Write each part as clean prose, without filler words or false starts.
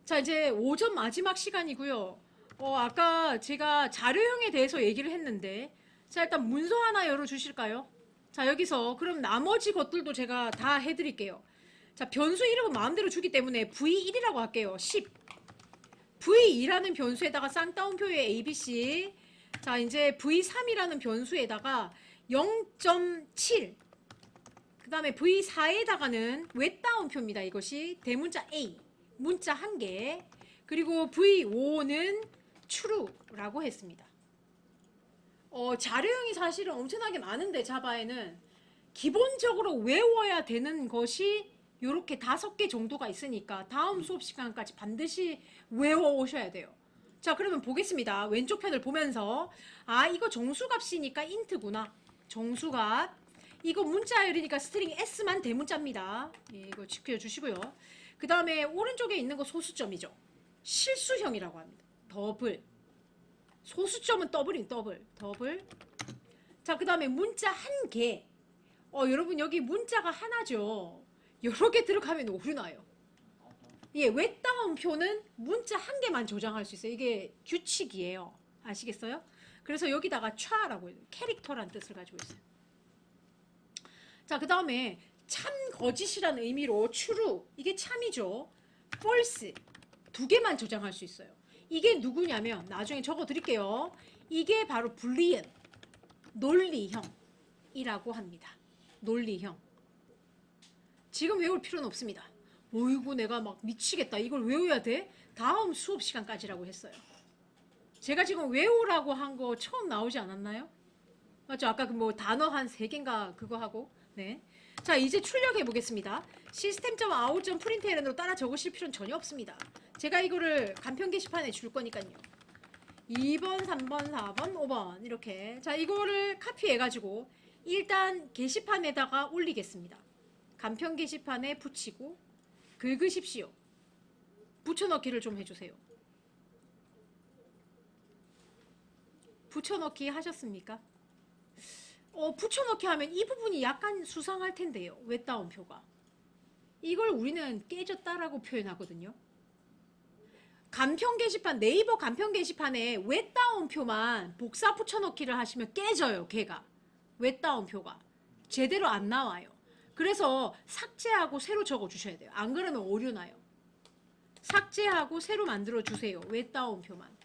자, 이제 오전 마지막 시간이고요. 아까 제가 자료형에 대해서 얘기를 했는데, 자, 일단 문서 하나 열어주실까요? 자, 여기서 그럼 나머지 것들도 제가 다 해드릴게요. 자, 변수 이름은 마음대로 주기 때문에 V1이라고 할게요. 10. V2라는 변수에다가 쌍따옴표의 ABC. 자, 이제 V3이라는 변수에다가 0.7. 그 다음에 V4에다가는 외따옴표입니다. 이것이 대문자 A. 문자 한 개. 그리고 V5는 true라고 했습니다. 자료형이 사실은 엄청나게 많은데 자바에는 기본적으로 외워야 되는 것이 이렇게 5개 정도가 있으니까 다음 수업 시간까지 반드시 외워 오셔야 돼요. 자, 그러면 보겠습니다. 왼쪽 편을 보면서 이거 정수값이니까 인트구나. 정수값. 이거 문자열이니까 스트링 S만 대문자입니다. 예, 이거 지켜주시고요. 그 다음에 오른쪽에 있는 거 소수점이죠. 실수형이라고 합니다. 더블. 소수점은 더블인 더블. 자, 그 다음에 문자 한 개. 여러분 여기 문자가 하나죠. 여러 개 들어가면 오류 나요. 예, 외따옴표는 문자 한 개만 저장할 수 있어요. 이게 규칙이에요. 아시겠어요? 그래서 여기다가 차라고 해요. 캐릭터란 뜻을 가지고 있어요. 자, 그 다음에 참 거짓이라는 의미로 true. 이게 참이죠. false. 2개만 저장할 수 있어요. 이게 누구냐면 나중에 적어 드릴게요. 이게 바로 불리언. 논리형이라고 합니다. 논리형. 지금 외울 필요는 없습니다. 어이구 내가 막 미치겠다. 이걸 외워야 돼? 다음 수업 시간까지라고 했어요. 제가 지금 외우라고 한 거 처음 나오지 않았나요? 맞죠? 아까 그 뭐 단어 한 3개인가 그거 하고. 네. 자, 이제 출력해 보겠습니다. system.out.println으로 따라 적으실 필요는 전혀 없습니다. 제가 이거를 간편 게시판에 줄 거니까요. 2번, 3번, 4번, 5번 이렇게. 자, 이거를 카피해 가지고 일단 게시판에다가 올리겠습니다. 간편 게시판에 붙이고 긁으십시오. 붙여넣기를 좀 해주세요. 붙여넣기 하셨습니까? 붙여넣기 하면 이 부분이 약간 수상할 텐데요. 외따옴표가. 이걸 우리는 깨졌다라고 표현하거든요. 간편 게시판, 네이버 간편 게시판에 외따옴표만 복사 붙여넣기를 하시면 깨져요, 걔가. 외따옴표가. 제대로 안 나와요. 그래서 삭제하고 새로 적어주셔야 돼요. 안 그러면 오류 나요. 삭제하고 새로 만들어주세요. 외따옴표만.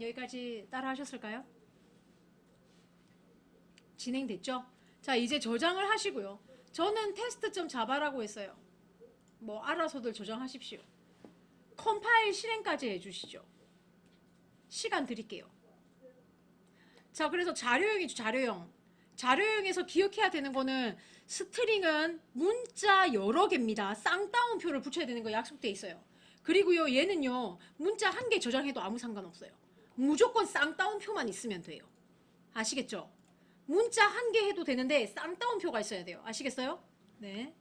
여기까지 따라 하셨을까요? 진행됐죠? 자, 이제 저장을 하시고요. 저는 test.java라고 했어요. 뭐 알아서들 저장하십시오. 컴파일 실행까지 해주시죠. 시간 드릴게요. 자, 그래서 자료형이죠. 자료형에서 기억해야 되는 거는 스트링은 문자 여러 개입니다. 쌍따옴표를 붙여야 되는 거 약속돼 있어요. 그리고요, 얘는요, 문자 한 개 저장해도 아무 상관없어요. 무조건 쌍따옴표만 있으면 돼요. 아시겠죠? 문자 한 개 해도 되는데 쌍따옴표가 있어야 돼요. 아시겠어요? 네.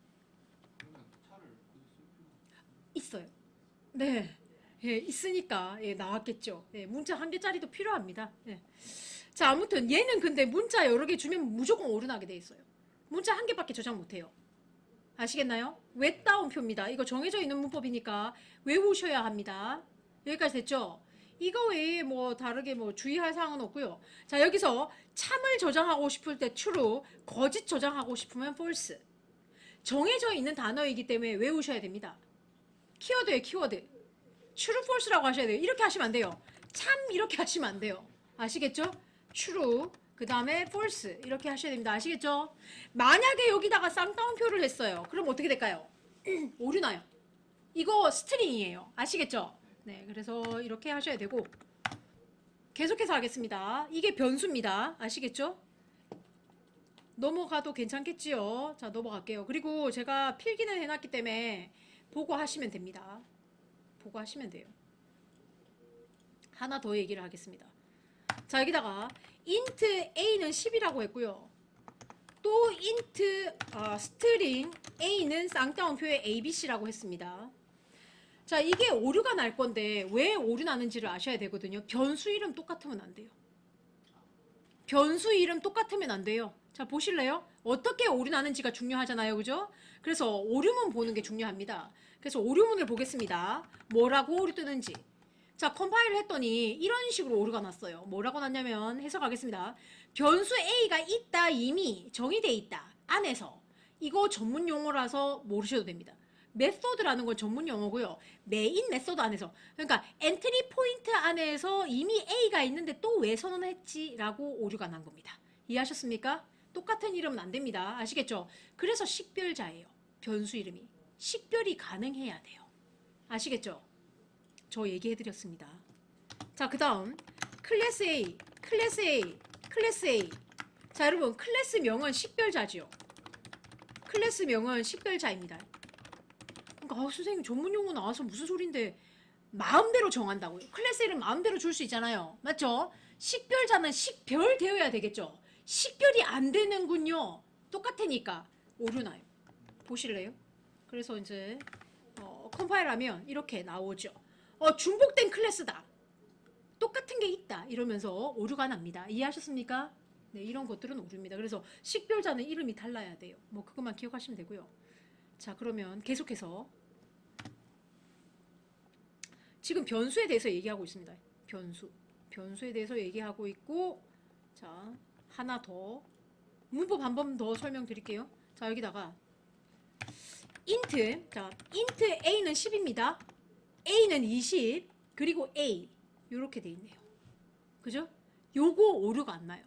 있어요. 네. 예, 있으니까 예, 나왔겠죠. 예, 문자 한 개짜리도 필요합니다. 예. 자, 아무튼 얘는 근데 문자 여러 개 주면 무조건 오류나게 돼 있어요. 문자 한 개밖에 저장 못해요. 아시겠나요? 외따옴표입니다. 이거 정해져 있는 문법이니까 외우셔야 합니다. 여기까지 됐죠? 이거 외에 뭐 다르게 뭐 주의할 사항은 없고요. 자, 여기서 참을 저장하고 싶을 때 true, 거짓 저장하고 싶으면 false. 정해져 있는 단어이기 때문에 외우셔야 됩니다. 키워드예요, 키워드. true, false라고 하셔야 돼요. 이렇게 하시면 안 돼요. 참 이렇게 하시면 안 돼요. 아시겠죠? true, 그 다음에 false 이렇게 하셔야 됩니다. 아시겠죠? 만약에 여기다가 쌍따옴표를 했어요. 그럼 어떻게 될까요? 오류 나요. 이거 스트링이에요. 아시겠죠? 네, 그래서 이렇게 하셔야 되고 계속해서 하겠습니다. 이게 변수입니다. 아시겠죠? 넘어가도 괜찮겠지요? 자, 넘어갈게요. 그리고 제가 필기는 해놨기 때문에 보고 하시면 됩니다. 보고 하시면 돼요. 하나 더 얘기를 하겠습니다. 자, 여기다가 int a는 10이라고 했고요. 또 int string a는 쌍따옴표의 abc라고 했습니다. 자, 이게 오류가 날 건데 왜 오류 나는지를 아셔야 되거든요. 변수 이름 똑같으면 안 돼요. 변수 이름 똑같으면 안 돼요. 자, 보실래요? 어떻게 오류 나는지가 중요하잖아요. 그죠? 그래서 오류문 보는 게 중요합니다. 그래서 오류문을 보겠습니다. 뭐라고 오류 뜨는지. 자, 컴파일을 했더니 이런 식으로 오류가 났어요. 뭐라고 났냐면 해석하겠습니다. 변수 A가 있다, 이미 정의돼 있다. 안에서. 이거 전문 용어라서 모르셔도 됩니다. 메소드라는 건 전문 용어고요. 메인 메소드 안에서. 그러니까 엔트리 포인트 안에서 이미 A가 있는데 또 왜 선언했지? 라고 오류가 난 겁니다. 이해하셨습니까? 똑같은 이름은 안 됩니다. 아시겠죠? 그래서 식별자예요. 변수 이름이. 식별이 가능해야 돼요. 아시겠죠? 저 얘기해드렸습니다. 자, 그 다음 클래스 A, 클래스 A, 클래스 A. 자, 여러분 클래스명은 식별자지요. 클래스명은 식별자입니다. 그러니까 선생님 전문용어 나와서 무슨 소린데 마음대로 정한다고요. 클래스 이름 마음대로 줄 수 있잖아요. 맞죠? 식별자는 식별되어야 되겠죠. 식별이 안 되는군요. 똑같으니까 오류나요. 보실래요? 그래서 이제 컴파일하면 이렇게 나오죠. 중복된 클래스다. 똑같은 게 있다. 이러면서 오류가 납니다. 이해하셨습니까? 네, 이런 것들은 오류입니다. 그래서 식별자는 이름이 달라야 돼요. 뭐 그것만 기억하시면 되고요. 자, 그러면 계속해서 지금 변수에 대해서 얘기하고 있습니다. 변수에 대해서 얘기하고 있고, 자, 하나 더 문법 한 번 더 설명드릴게요. 자, 여기다가 인트, 자, 인트 A는 10입니다. A는 20, 그리고 A 요렇게 돼 있네요. 그죠? 요거 오류가 안 나요.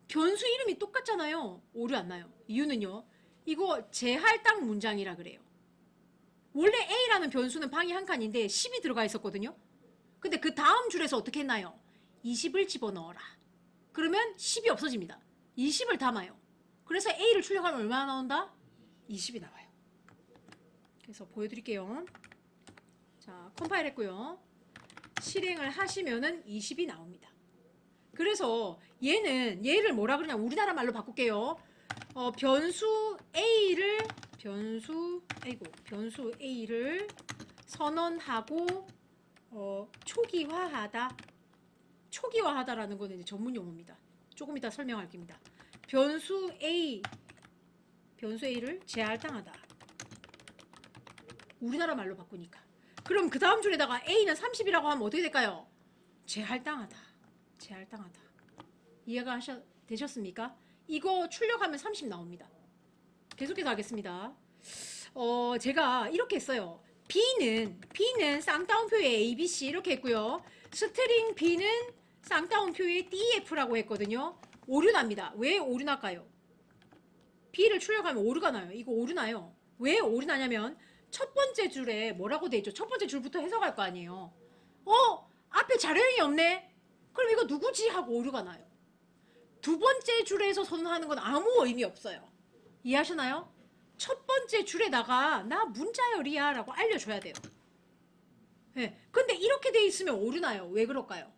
변수 이름이 똑같잖아요. 오류 안 나요. 이유는요. 이거 재할당 문장이라 그래요. 원래 A라는 변수는 방이 한 칸인데 10이 들어가 있었거든요. 근데 그 다음 줄에서 어떻게 했나요? 20을 집어넣어라. 그러면 10이 없어집니다. 20을 담아요. 그래서 A를 출력하면 얼마나 나온다? 20이 나와요. 그래서 보여드릴게요. 자, 컴파일 했고요. 실행을 하시면은 20이 나옵니다. 그래서 얘를 뭐라 그러냐, 우리나라 말로 바꿀게요. 변수 A를 선언하고 초기화하다라는 거는 이제 전문 용어입니다. 조금 이따 설명할 겁니다. 변수 A를 재할당하다. 우리나라 말로 바꾸니까. 그럼 그 다음 줄에다가 A는 30이라고 하면 어떻게 될까요? 재할당하다. 이해가 되셨습니까? 이거 출력하면 30 나옵니다. 계속해서 하겠습니다. 제가 이렇게 했어요. B는 쌍따옴표에 A, B, C 이렇게 했고요. 스트링 B는 쌍따옴표에 DF라고 했거든요. 오류 납니다. 왜 오류 날까요? B를 출력하면 오류가 나요. 이거 오류 나요. 왜 오류 나냐면 첫 번째 줄에 뭐라고 돼 있죠? 첫 번째 줄부터 해석할 거 아니에요. 앞에 자료형이 없네? 그럼 이거 누구지? 하고 오류가 나요. 두 번째 줄에서 선언하는 건 아무 의미 없어요. 이해하시나요? 첫 번째 줄에다가 나 문자열이야 라고 알려줘야 돼요. 네. 근데 이렇게 돼 있으면 오류나요. 왜 그럴까요?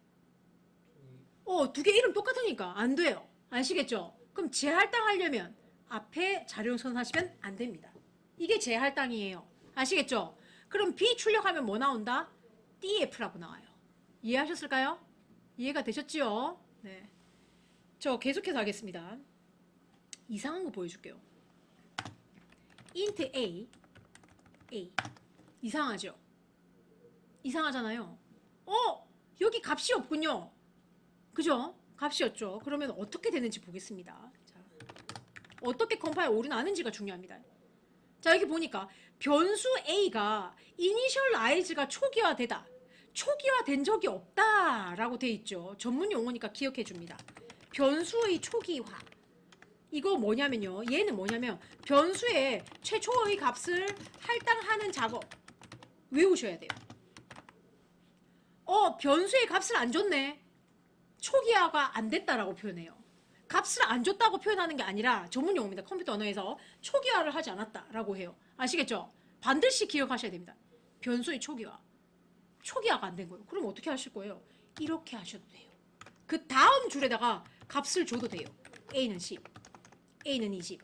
두 개 이름 똑같으니까 안 돼요. 아시겠죠? 그럼 재할당하려면 앞에 자료형 선언하시면 안 됩니다. 이게 재할당이에요. 아시겠죠? 그럼 B 출력하면 뭐 나온다? DF라고 나와요. 이해하셨을까요? 이해가 되셨지요? 네. 저 계속해서 하겠습니다. 이상한 거 보여줄게요. int A 이상하죠? 이상하잖아요. 여기 값이 없군요. 그죠? 값이 없죠. 그러면 어떻게 되는지 보겠습니다. 자, 어떻게 컴파일 오류 나는지가 중요합니다. 자, 여기 보니까 변수 A가 initialize가 초기화되다. 초기화된 적이 없다라고 돼 있죠. 전문 용어니까 기억해 줍니다. 변수의 초기화. 이거 뭐냐면요. 얘는 뭐냐면 변수의 최초의 값을 할당하는 작업. 외우셔야 돼요. 변수의 값을 안 줬네. 초기화가 안 됐다라고 표현해요. 값을 안 줬다고 표현하는 게 아니라 전문 용어입니다. 컴퓨터 언어에서 초기화를 하지 않았다라고 해요. 아시겠죠? 반드시 기억하셔야 됩니다. 변수의 초기화가 안 된 거예요. 그럼 어떻게 하실 거예요? 이렇게 하셔도 돼요. 그 다음 줄에다가 값을 줘도 돼요. A는 10, A는 20,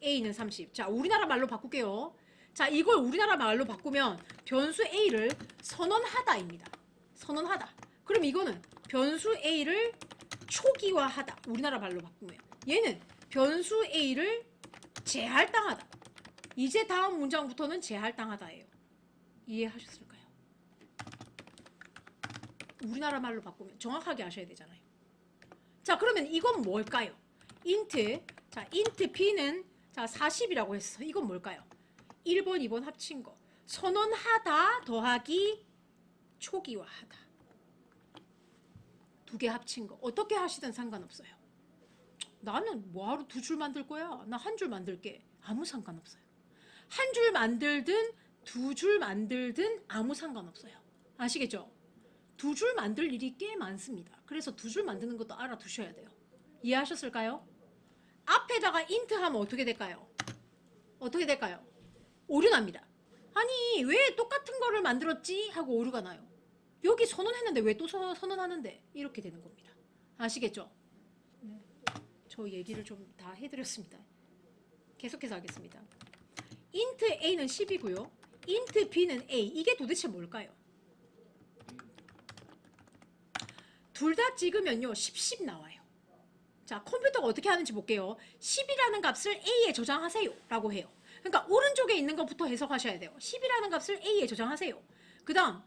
A는 30. 자, 우리나라 말로 바꿀게요. 자, 이걸 우리나라 말로 바꾸면 변수 A를 선언하다입니다. 선언하다. 그럼 이거는 변수 A를 초기화하다. 우리나라 말로 바꾸면. 얘는 변수 A를 재할당하다. 이제 다음 문장부터는 재할당하다예요. 이해하셨을까요? 우리나라 말로 바꾸면 정확하게 아셔야 되잖아요. 자, 그러면 이건 뭘까요? int, 자, int b는 자 40이라고 했어. 이건 뭘까요? 1번, 2번 합친 거. 선언하다 더하기 초기화하다. 두 개 합친 거. 어떻게 하시든 상관없어요. 나는 뭐하러 두 줄 만들 거야? 나 한 줄 만들게. 아무 상관없어요. 한 줄 만들든 두 줄 만들든 아무 상관없어요. 아시겠죠? 두 줄 만들 일이 꽤 많습니다. 그래서 두 줄 만드는 것도 알아두셔야 돼요. 이해하셨을까요? 앞에다가 int 하면 어떻게 될까요? 어떻게 될까요? 오류 납니다. 아니 왜 똑같은 거를 만들었지? 하고 오류가 나요. 여기 선언했는데 왜 또 선언하는데? 이렇게 되는 겁니다. 아시겠죠? 네. 저 얘기를 좀 다 해드렸습니다. 계속해서 하겠습니다. int a는 10이고요. int b는 a. 이게 도대체 뭘까요? 둘 다 찍으면요 10 나와요. 자, 컴퓨터가 어떻게 하는지 볼게요. 10이라는 값을 a에 저장하세요 라고 해요. 그러니까 오른쪽에 있는 것부터 해석하셔야 돼요. 10이라는 값을 a에 저장하세요. 그 다음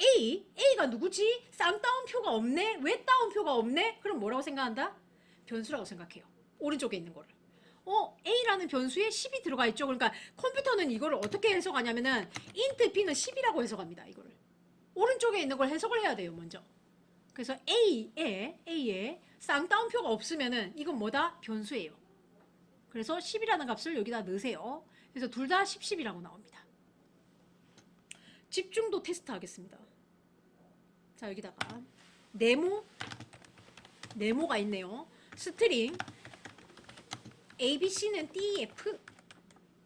A가 누구지? 쌍따옴표가 없네? 왜 따옴표가 없네? 그럼 뭐라고 생각한다? 변수라고 생각해요. 오른쪽에 있는 거를. A라는 변수에 10이 들어가 있죠. 그러니까 컴퓨터는 이거를 어떻게 해석하냐면은 int b는 10이라고 해석합니다. 이거를. 오른쪽에 있는 걸 해석을 해야 돼요. 먼저. 그래서 A에 쌍따옴표가 없으면은 이건 뭐다? 변수예요. 그래서 10이라는 값을 여기다 넣으세요. 그래서 둘 다 10이라고 나옵니다. 집중도 테스트 하겠습니다. 자, 여기다가 네모가 있네요. 스트링 ABC는 df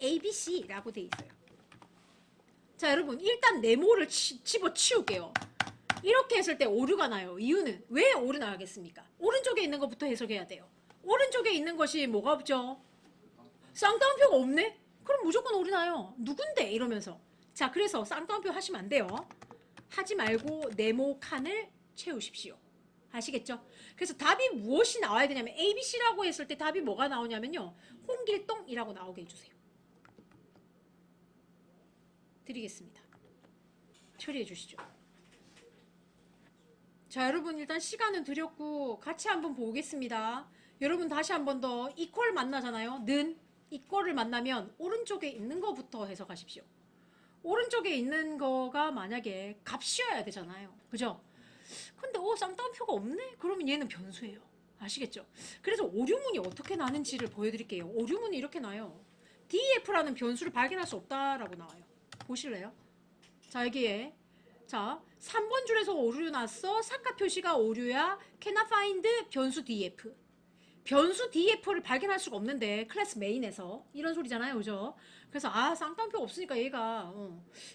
ABC라고 돼 있어요. 자, 여러분 일단 네모를 집어치울게요. 이렇게 했을 때 오류가 나요. 이유는 왜 오류 나겠습니까? 오른쪽에 있는 것부터 해석해야 돼요. 오른쪽에 있는 것이 뭐가 없죠? 쌍따옴표가 없네? 그럼 무조건 오류 나요. 누군데? 이러면서. 자, 그래서 쌍따옴표 하시면 안 돼요. 하지 말고 네모 칸을 채우십시오. 아시겠죠? 그래서 답이 무엇이 나와야 되냐면 ABC라고 했을 때 답이 뭐가 나오냐면요. 홍길동이라고 나오게 해주세요. 드리겠습니다. 처리해 주시죠. 자, 여러분 일단 시간은 드렸고 같이 한번 보겠습니다. 여러분 다시 한번 더 이퀄 만나잖아요. 는 이퀄을 만나면 오른쪽에 있는 거부터 해석하십시오. 오른쪽에 있는 거가 만약에 값이어야 되잖아요. 그죠? 근데 쌍따옴표가 없네? 그러면 얘는 변수예요. 아시겠죠? 그래서 오류문이 어떻게 나는지를 보여드릴게요. 오류문이 이렇게 나요. DF라는 변수를 발견할 수 없다라고 나와요. 보실래요? 자, 여기에 자 3번 줄에서 오류 났어. 삭화 표시가 오류야. Cannot find 변수 DF. 변수 DF를 발견할 수가 없는데 클래스 메인에서 이런 소리잖아요. 그죠? 그래서 쌍따옴표가 없으니까 얘가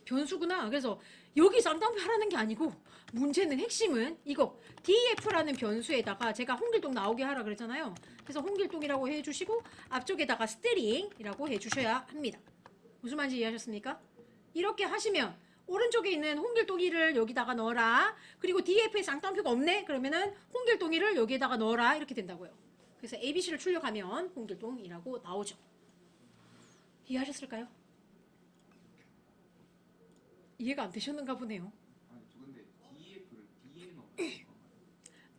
변수구나. 그래서 여기 쌍따옴표 하라는 게 아니고 문제는 핵심은 이거 DF라는 변수에다가 제가 홍길동 나오게 하라 그랬잖아요. 그래서 홍길동이라고 해주시고 앞쪽에다가 스트링이라고 해주셔야 합니다. 무슨 말인지 이해하셨습니까? 이렇게 하시면 오른쪽에 있는 홍길동이를 여기다가 넣어라. 그리고 DF에 쌍따옴표가 없네? 그러면은 홍길동이를 여기에다가 넣어라. 이렇게 된다고요. 그래서 ABC를 출력하면 홍길동이라고 나오죠. 이해하셨을까요? 이해가 안 되셨는가 보네요. 아니 저 근데 DF를 D에 넣으면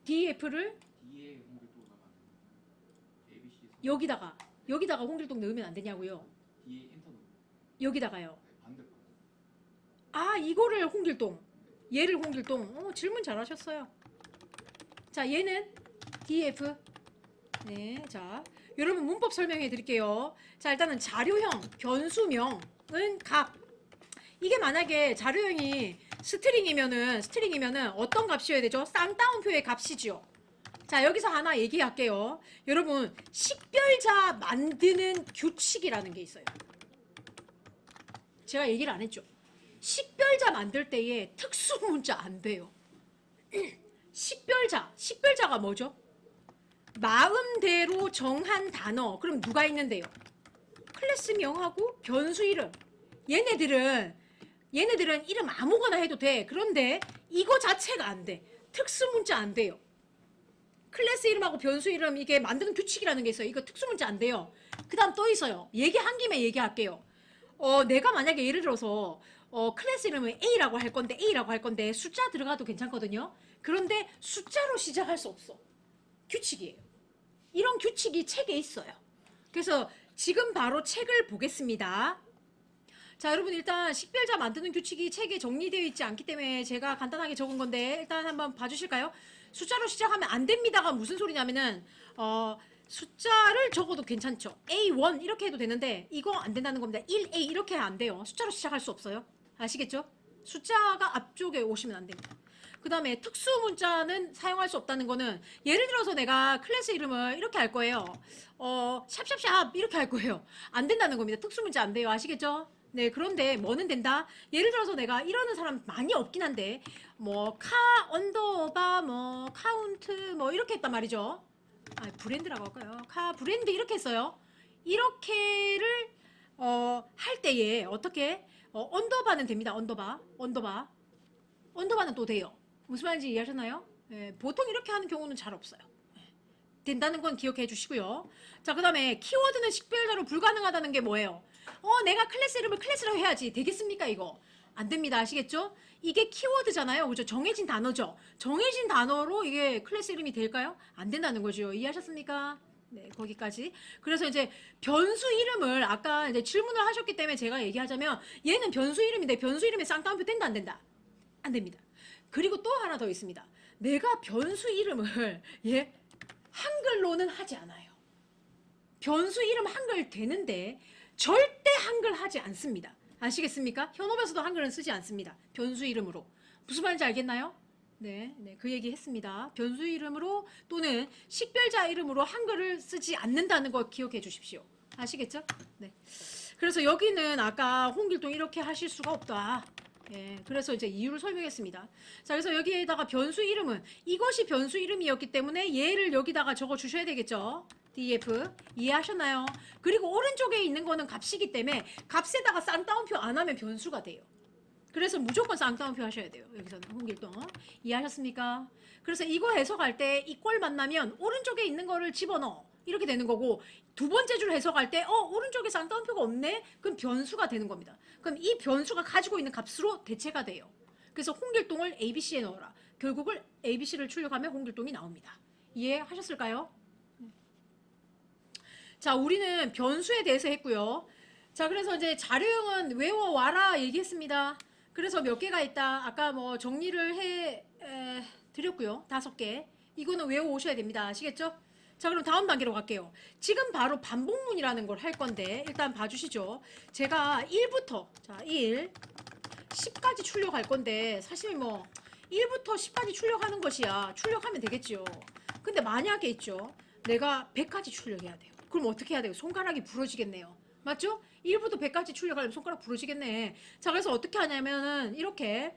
DF를 D에 홍길동 넣으면 안 되나요? ABC에서 여기다가 홍길동 넣으면 안 되냐고요. D에 엔터 넣으면 여기다가요. 반대 이거를 홍길동, 얘를 홍길동. 질문 잘하셨어요. 자, 얘는 DF. 네, 자, 여러분 문법 설명해 드릴게요. 자, 일단은 자료형 변수명은 값. 이게 만약에 자료형이 스트링이면은 어떤 값이어야 되죠? 쌍따옴표의 값이죠. 자, 여기서 하나 얘기할게요. 여러분 식별자 만드는 규칙이라는 게 있어요. 제가 얘기를 안 했죠. 식별자 만들 때에 특수 문자 안 돼요. 식별자가 뭐죠? 마음대로 정한 단어. 그럼 누가 있는데요? 클래스명하고 변수 이름. 얘네들은 이름 아무거나 해도 돼. 그런데 이거 자체가 안 돼. 특수 문자 안 돼요. 클래스 이름하고 변수 이름 이게 만드는 규칙이라는 게 있어요. 이거 특수 문자 안 돼요. 그 다음 또 있어요. 얘기한 김에 얘기할게요. 내가 만약에 예를 들어서 클래스 이름을 A라고 할 건데 숫자 들어가도 괜찮거든요. 그런데 숫자로 시작할 수 없어. 규칙이에요. 이런 규칙이 책에 있어요. 그래서 지금 바로 책을 보겠습니다. 자, 여러분 일단 식별자 만드는 규칙이 책에 정리되어 있지 않기 때문에 제가 간단하게 적은 건데 일단 한번 봐주실까요? 숫자로 시작하면 안 됩니다가 무슨 소리냐면은 숫자를 적어도 괜찮죠. A1 이렇게 해도 되는데 이거 안 된다는 겁니다. 1A 이렇게 안 돼요. 숫자로 시작할 수 없어요. 아시겠죠? 숫자가 앞쪽에 오시면 안 됩니다. 그 다음에 특수 문자는 사용할 수 없다는 거는 예를 들어서 내가 클래스 이름을 이렇게 할 거예요. 샵샵샵 이렇게 할 거예요. 안 된다는 겁니다. 특수 문자 안 돼요. 아시겠죠? 네, 그런데 뭐는 된다? 예를 들어서 내가 이러는 사람 많이 없긴 한데 언더바 카운트 이렇게 했단 말이죠. 브랜드라고 할까요? 브랜드 이렇게 했어요. 이렇게를 할 때에 어떻게 언더바는 됩니다. 언더바는 또 돼요. 무슨 말인지 이해하셨나요? 보통 이렇게 하는 경우는 잘 없어요. 된다는 건 기억해 주시고요. 자, 그 다음에 키워드는 식별자로 불가능하다는 게 뭐예요? 내가 클래스 이름을 클래스로 해야지. 되겠습니까, 이거? 안 됩니다. 아시겠죠? 이게 키워드잖아요. 그죠? 정해진 단어죠. 정해진 단어로 이게 클래스 이름이 될까요? 안 된다는 거죠. 이해하셨습니까? 네, 거기까지. 그래서 이제 변수 이름을 아까 이제 질문을 하셨기 때문에 제가 얘기하자면 얘는 변수 이름인데 변수 이름에 쌍따옴표 된다, 안 된다? 안 됩니다. 그리고 또 하나 더 있습니다. 내가 변수 이름을 한글로는 하지 않아요. 변수 이름 한글 되는데 절대 한글 하지 않습니다. 아시겠습니까? 현업에서도 한글은 쓰지 않습니다. 변수 이름으로. 무슨 말인지 알겠나요? 네, 그 얘기 했습니다. 변수 이름으로 또는 식별자 이름으로 한글을 쓰지 않는다는 거 기억해 주십시오. 아시겠죠? 네. 그래서 여기는 아까 홍길동 이렇게 하실 수가 없다. 그래서 이제 이유를 설명했습니다. 자, 그래서 여기에다가 변수 이름은 이것이 변수 이름이었기 때문에 얘를 여기다가 적어 주셔야 되겠죠. df 이해하셨나요? 그리고 오른쪽에 있는 거는 값이기 때문에 값에다가 쌍따옴표 안 하면 변수가 돼요. 그래서 무조건 쌍따옴표 하셔야 돼요. 여기서는 홍길동 이해하셨습니까? 그래서 이거 해석할 때 이 꼴 만나면 오른쪽에 있는 거를 집어넣어 이렇게 되는 거고 두 번째 줄 해석할 때 오른쪽에 쌍따옴표가 없네? 그럼 변수가 되는 겁니다. 그럼 이 변수가 가지고 있는 값으로 대체가 돼요. 그래서 홍길동을 ABC에 넣어라. 결국을 ABC를 출력하면 홍길동이 나옵니다. 이해하셨을까요? 자, 우리는 변수에 대해서 했고요. 자, 그래서 이제 자료형은 외워와라 얘기했습니다. 그래서 몇 개가 있다. 아까 정리를 드렸고요. 5개. 이거는 외워오셔야 됩니다. 아시겠죠? 자, 그럼 다음 단계로 갈게요. 지금 바로 반복문이라는 걸 할 건데 일단 봐주시죠. 제가 1부터 10까지 출력할 건데 사실 1부터 10까지 출력하는 것이야. 출력하면 되겠죠. 근데 만약에 있죠. 내가 100까지 출력해야 돼요. 그럼 어떻게 해야 돼요? 손가락이 부러지겠네요. 맞죠? 1부터 100까지 출력하려면 손가락 부러지겠네. 자, 그래서 어떻게 하냐면은 이렇게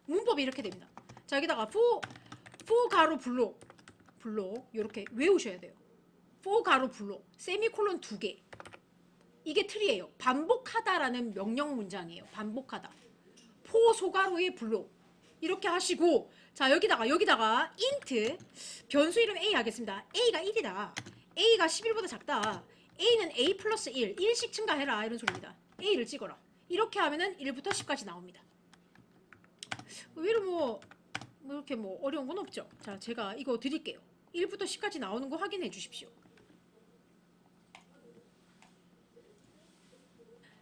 문법이 이렇게 됩니다. 자, 여기다가 for 가로 블록 이렇게 외우셔야 돼요. for 가로 블록 세미콜론 2개. 이게 틀이에요. 반복하다라는 명령 문장이에요. 반복하다. for 소가로의 블록 이렇게 하시고 자, 여기다가 int 변수 이름 a 하겠습니다. a가 1이다. a가 11보다 작다. a는 a 플러스 1, 1씩 증가해라 이런 소리입니다. a를 찍어라. 이렇게 하면은 1부터 10까지 나옵니다. 의외로 이렇게 어려운 건 없죠. 자, 제가 이거 드릴게요. 1부터 10까지 나오는 거 확인해 주십시오.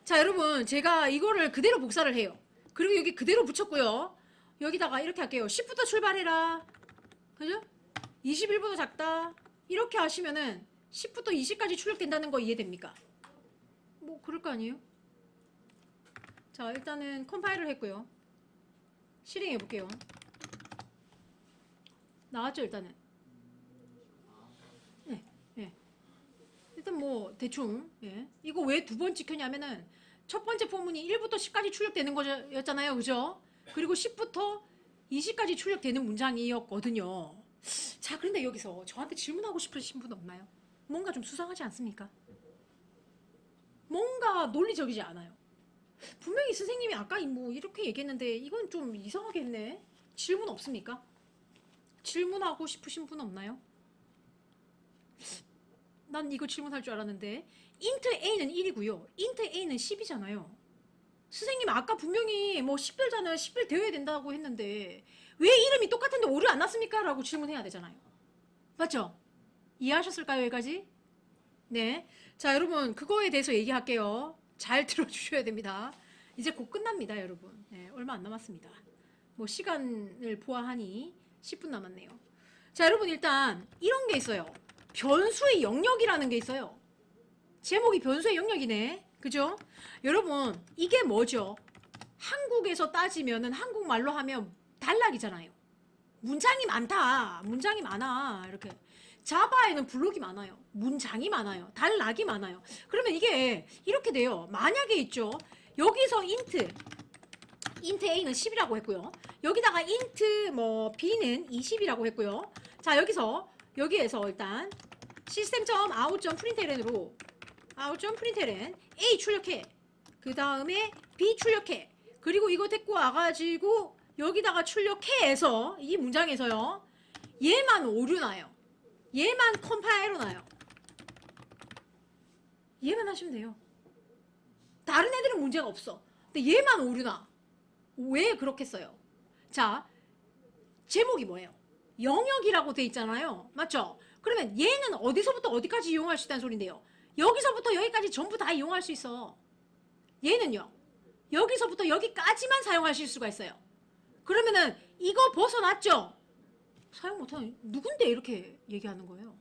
자, 여러분 제가 이거를 그대로 복사를 해요. 그리고 여기 그대로 붙였고요. 여기다가 이렇게 할게요. 10부터 출발해라. 그죠? 21보다 작다. 이렇게 하시면은 10부터 20까지 출력된다는 거 이해됩니까? 그럴 거 아니에요? 자, 일단은 컴파일을 했고요. 실행해 볼게요. 나왔죠, 일단은. 네. 일단 대충. 이거 왜 두 번 찍혔냐면은 첫 번째 포문이 1부터 10까지 출력되는 거였잖아요. 그죠? 그리고 10부터 20까지 출력되는 문장이었거든요. 자, 그런데 여기서 저한테 질문하고 싶으신 분 없나요? 뭔가 좀 수상하지 않습니까? 뭔가 논리적이지 않아요. 분명히 선생님이 아까 이렇게 얘기했는데 이건 좀 이상하게 했네. 질문 없습니까? 질문하고 싶으신 분 없나요? 난 이거 질문할 줄 알았는데 int a는 1이고요. int a는 10이잖아요. 선생님 아까 분명히 뭐 10별잖아요. 10별 되어야 된다고 했는데 왜 이름이 똑같은데 오류 안 났습니까? 라고 질문해야 되잖아요. 맞죠? 이해하셨을까요? 여기까지? 네. 자, 여러분 그거에 대해서 얘기할게요. 잘 들어주셔야 됩니다. 이제 곧 끝납니다, 여러분. 네, 얼마 안 남았습니다. 뭐 시간을 보아하니 10분 남았네요. 자, 여러분 일단 이런 게 있어요. 변수의 영역이라는 게 있어요. 제목이 변수의 영역이네. 그죠? 여러분 이게 뭐죠? 한국에서 따지면은 한국말로 하면 단락이잖아요. 문장이 많다. 문장이 많아. 이렇게. 자바에는 블록이 많아요. 문장이 많아요. 단락이 많아요. 그러면 이게 이렇게 돼요. 만약에 있죠. 여기서 int a는 10이라고 했고요. 여기다가 int 뭐 b는 20이라고 했고요. 자, 여기에서 일단 system.out.println으로 out.println a 출력해. 그 다음에 b 출력해. 그리고 이거 데리고 와가지고 여기다가 출력해 해서 이 문장에서요. 얘만 오류 나요. 얘만 컴파일로 나요. 얘만 하시면 돼요. 다른 애들은 문제가 없어. 근데 얘만 오류 나. 왜 그렇게 써요? 자, 제목이 뭐예요? 영역이라고 돼 있잖아요. 맞죠? 그러면 얘는 어디서부터 어디까지 이용할 수 있다는 소린데요. 여기서부터 여기까지 전부 다 이용할 수 있어. 얘는요. 여기서부터 여기까지만 사용하실 수가 있어요. 그러면은 이거 벗어났죠? 사용 못하는 누군데 이렇게 얘기하는 거예요?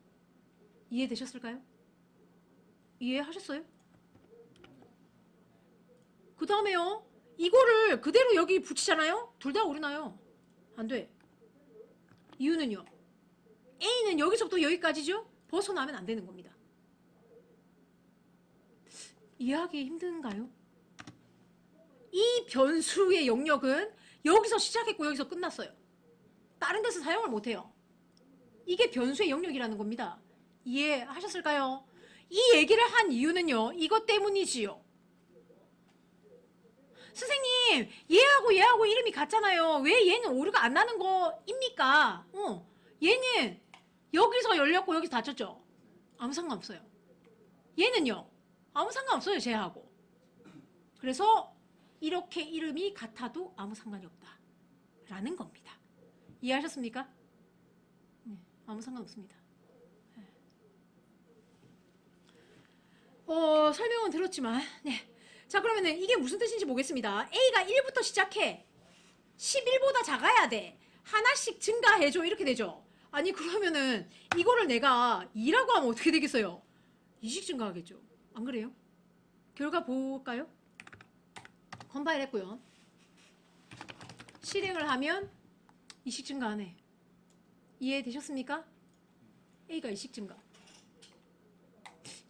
이해되셨을까요? 이해하셨어요? 그 다음에요. 이거를 그대로 여기 붙이잖아요? 둘 다 오류나요? 안 돼. 이유는요. A는 여기서부터 여기까지죠? 벗어나면 안 되는 겁니다. 이해하기 힘든가요? 이 변수의 영역은 여기서 시작했고 여기서 끝났어요. 다른 데서 사용을 못해요. 이게 변수의 영역이라는 겁니다. 이해하셨을까요? 이 얘기를 한 이유는요. 이것 때문이지요. 선생님, 얘하고 이름이 같잖아요. 왜 얘는 오류가 안 나는 거입니까? 얘는 여기서 열렸고 여기서 닫혔죠? 아무 상관없어요. 얘는요. 아무 상관없어요. 쟤하고. 그래서 이렇게 이름이 같아도 아무 상관이 없다. 라는 겁니다. 이해하셨습니까? 네, 아무 상관없습니다. 네. 설명은 들었지만 네. 자, 그러면은 이게 무슨 뜻인지 보겠습니다. A가 1부터 시작해. 11보다 작아야 돼. 하나씩 증가해줘. 이렇게 되죠. 아니 그러면은 이거를 내가 2라고 하면 어떻게 되겠어요? 2씩 증가하겠죠. 안 그래요? 결과 볼까요? 컴파일 했고요. 실행을 하면 2씩 증가하네. 이해되셨습니까? A가 2씩 증가.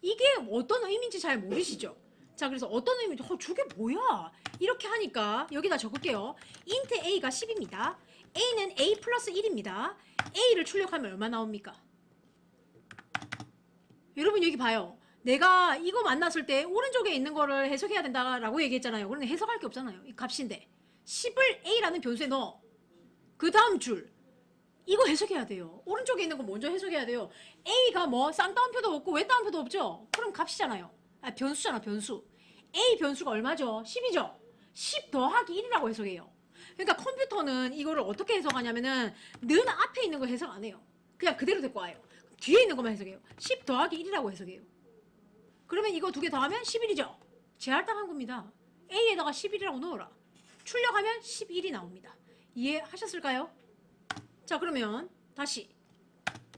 이게 어떤 의미인지 잘 모르시죠? 자, 그래서 어떤 의미인지 저게 뭐야? 이렇게 하니까 여기다 적을게요. int a가 10입니다. a는 a 플러스 1입니다. a를 출력하면 얼마 나옵니까? 여러분 여기 봐요. 내가 이거 만났을 때 오른쪽에 있는 거를 해석해야 된다라고 얘기했잖아요. 그런데 해석할 게 없잖아요. 이 값인데 10을 a라는 변수에 넣어. 그 다음 줄 이거 해석해야 돼요. 오른쪽에 있는 거 먼저 해석해야 돼요. a가 뭐 쌍따옴표도 없고 외따옴표도 없죠? 그럼 값이잖아요. 아, 변수잖아, 변수. a 변수가 얼마죠? 10이죠? 10 더하기 1이라고 해석해요. 그러니까 컴퓨터는 이거를 어떻게 해석하냐면은 는 앞에 있는 거 해석 안 해요. 그냥 그대로 데리고 와요. 뒤에 있는 것만 해석해요. 10 더하기 1이라고 해석해요. 그러면 이거 두 개 더하면 11이죠? 제할당한 겁니다. a에다가 11이라고 넣어라. 출력하면 11이 나옵니다. 이해하셨을까요? 자, 그러면 다시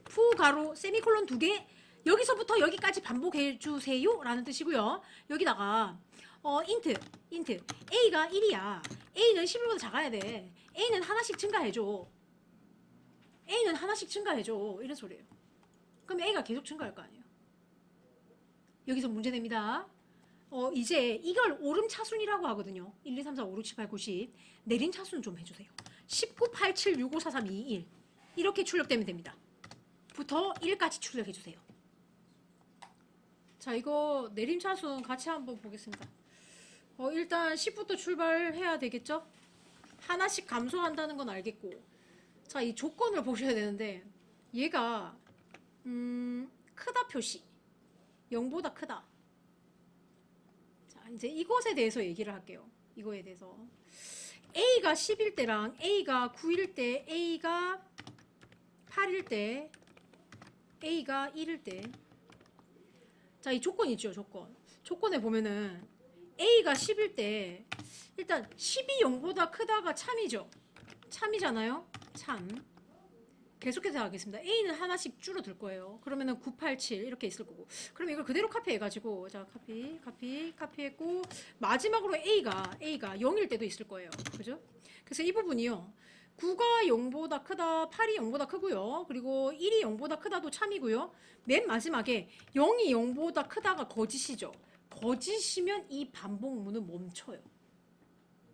푸 가로 세미콜론 2개 여기서부터 여기까지 반복해 주세요 라는 뜻이고요. 여기다가 int a가 1이야. a는 11보다 작아야 돼. a는 하나씩 증가해줘. a는 하나씩 증가해줘. 이런 소리예요. 그럼 a가 계속 증가할 거 아니에요. 여기서 문제 냅니다. 이제 이걸 오름차순이라고 하거든요. 1, 2, 3, 4, 5, 6, 7, 8, 9, 10 내림 차순 좀 해주세요. 19, 8, 7, 6, 5, 4, 3, 2, 1 이렇게 출력되면 됩니다. 부터 1까지 출력해주세요. 자, 이거 내림차순 같이 한번 보겠습니다. 일단 10부터 출발해야 되겠죠? 하나씩 감소한다는 건 알겠고, 자, 이 조건을 보셔야 되는데 얘가 크다 표시 0보다 크다 이제 이것에 대해서 얘기를 할게요. 이거에 대해서. A가 10일 때랑 A가 9일 때, A가 8일 때, A가 1일 때. 자, 이 조건 있죠, 조건. 조건에 보면은 A가 10일 때 일단 10이 0보다 크다가 참이죠. 참이잖아요. 참. 계속해서 하겠습니다. A는 하나씩 줄어들 거예요. 그러면은 987 이렇게 있을 거고. 그럼 이걸 그대로 카피해가지고 자 카피했고 마지막으로 A가 0일 때도 있을 거예요. 그죠? 그래서 이 부분이요. 9가 0보다 크다, 8이 0보다 크고요. 그리고 1이 0보다 크다도 참이고요. 맨 마지막에 0이 0보다 크다가 거짓이죠. 거짓이면 이 반복문은 멈춰요.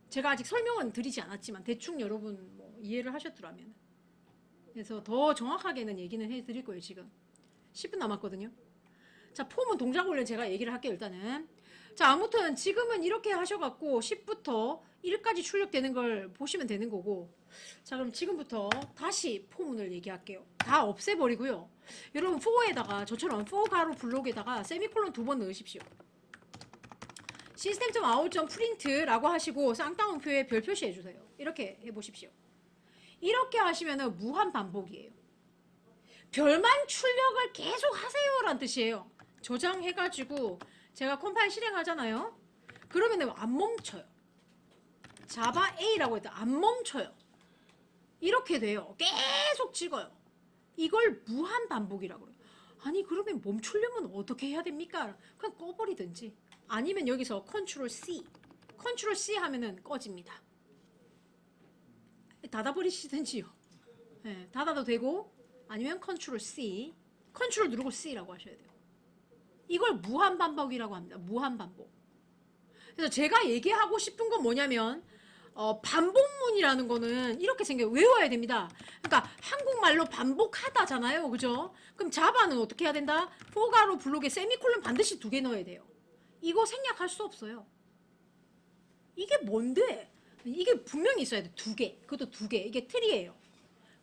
제가 아직 설명은 드리지 않았지만 대충 여러분 뭐 이해를 하셨더라면. 그래서 더 정확하게는 얘기는 해드릴 거예요. 지금 10분 남았거든요. 자, 폼은 동작 원리는 제가 얘기를 할게요. 일단은 자, 아무튼 지금은 이렇게 하셔갖고 10부터 1까지 출력되는 걸 보시면 되는 거고. 자, 그럼 지금부터 다시 포문을 얘기할게요. 다 없애버리고요. 여러분 4에다가 저처럼 4가로 블록에다가 세미콜론 2번 넣으십시오. 시스템.out.print라고 하시고 쌍따옴표에 별 표시해주세요. 이렇게 해보십시오. 이렇게 하시면은 무한 반복이에요. 별만 출력을 계속 하세요 라는 뜻이에요. 저장해가지고 제가 컴파일 실행하잖아요. 그러면은 안 멈춰요. 자바 A라고 했다. 안 멈춰요. 이렇게 돼요. 계속 찍어요. 이걸 무한 반복이라고 그래요. 아니 그러면 멈추려면 어떻게 해야 됩니까? 그냥 꺼버리든지 아니면 여기서 컨트롤 C 하면은 꺼집니다. 닫아버리시든지요. 네, 닫아도 되고 아니면 컨트롤 누르고 C라고 하셔야 돼요. 이걸 무한 반복이라고 합니다. 무한 반복. 그래서 제가 얘기하고 싶은 건 뭐냐면 반복문이라는 거는 이렇게 생겨요. 외워야 됩니다. 그러니까 한국말로 반복하다잖아요. 그죠? 그럼 자바는 어떻게 해야 된다? 포가로 블록에 세미콜론 반드시 2개 넣어야 돼요. 이거 생략할 수 없어요. 이게 뭔데? 이게 분명히 있어야 돼. 2개. 그것도 2개. 이게 틀이에요.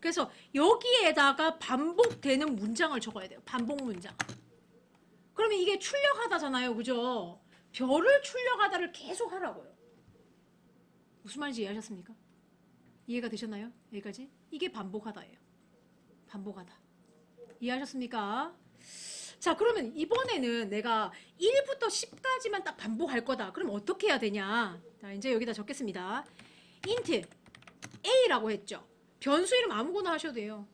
그래서 여기에다가 반복되는 문장을 적어야 돼요. 반복 문장. 그러면 이게 출력하다잖아요. 그죠? 별을 출력하다를 계속 하라고요. 무슨 말인지 이해하셨습니까? 이해가 되셨나요? 여기까지? 이게 반복하다예요. 반복하다. 이해하셨습니까? 자, 그러면 이번에는 내가 1부터 10까지만 딱 반복할 거다. 그럼 어떻게 해야 되냐? 자, 이제 여기다 적겠습니다. int a라고 했죠. 변수 이름 아무거나 하셔도 돼요.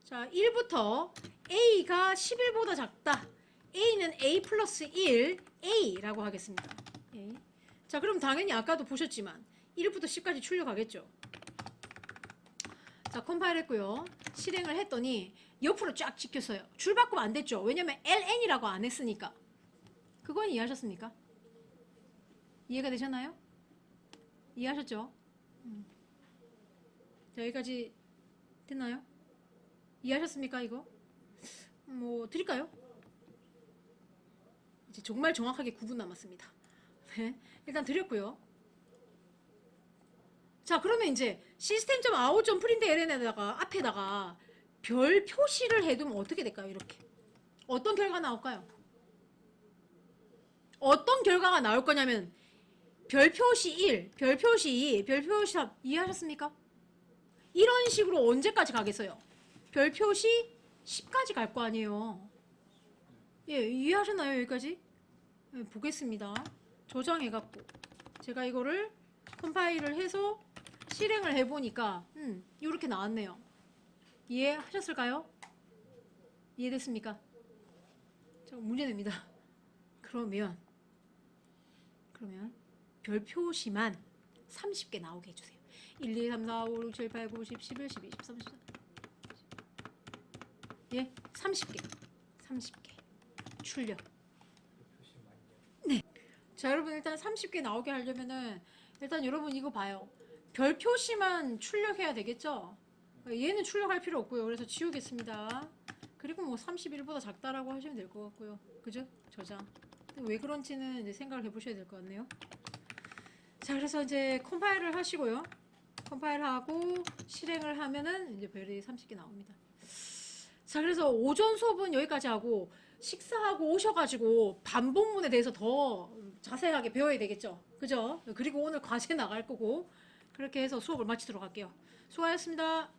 자, 1부터 a가 11보다 작다. a는 a 플러스 1 a라고 하겠습니다. A. 자, 그럼 당연히 아까도 보셨지만 1부터 10까지 출력하겠죠. 자, 컴파일 했고요. 실행을 했더니 옆으로 쫙 찍혔어요. 줄 바꾸면 안 됐죠. 왜냐면 ln이라고 안 했으니까. 그건 이해하셨습니까? 이해가 되셨나요? 이해하셨죠? 자, 여기까지 됐나요? 이해하셨습니까, 이거? 뭐 드릴까요? 이제 정말 정확하게 9분 남았습니다. 네, 일단 드렸고요. 자, 그러면 이제 system.out.println에다가 앞에다가 별 표시를 해두면 어떻게 될까요? 이렇게. 어떤 결과 나올까요? 어떤 결과가 나올 거냐면 별 표시 1, 별 표시 2, 별 표시 3 이해하셨습니까? 이런 식으로 언제까지 가겠어요? 별 표시 10까지 갈 거 아니에요. 예, 이해하셨나요? 여기까지? 예, 보겠습니다. 저장해갖고 제가 이거를 컴파일을 해서 실행을 해보니까 이렇게 나왔네요. 이해하셨을까요? 이해됐습니까? 자, 문제됩니다. 그러면 별 표시만 30개 나오게 해주세요. 1, 2, 3, 4, 5, 6, 7, 8, 9, 10, 11, 12, 13, 14 예, 30개 출력. 네. 자, 여러분 일단 30개 나오게 하려면은 일단 여러분 이거 봐요. 별 표시만 출력해야 되겠죠? 얘는 출력할 필요 없고요. 그래서 지우겠습니다. 그리고 뭐 31보다 작다라고 하시면 될 것 같고요. 그죠? 저장. 왜 그런지는 이제 생각을 해보셔야 될 것 같네요. 자, 그래서 이제 컴파일을 하시고요. 컴파일하고 실행을 하면은 이제 별이 30개 나옵니다. 자, 그래서 오전 수업은 여기까지 하고 식사하고 오셔가지고 반복문에 대해서 더 자세하게 배워야 되겠죠. 그죠? 그리고 오늘 과제 나갈 거고 그렇게 해서 수업을 마치도록 할게요. 수고하셨습니다.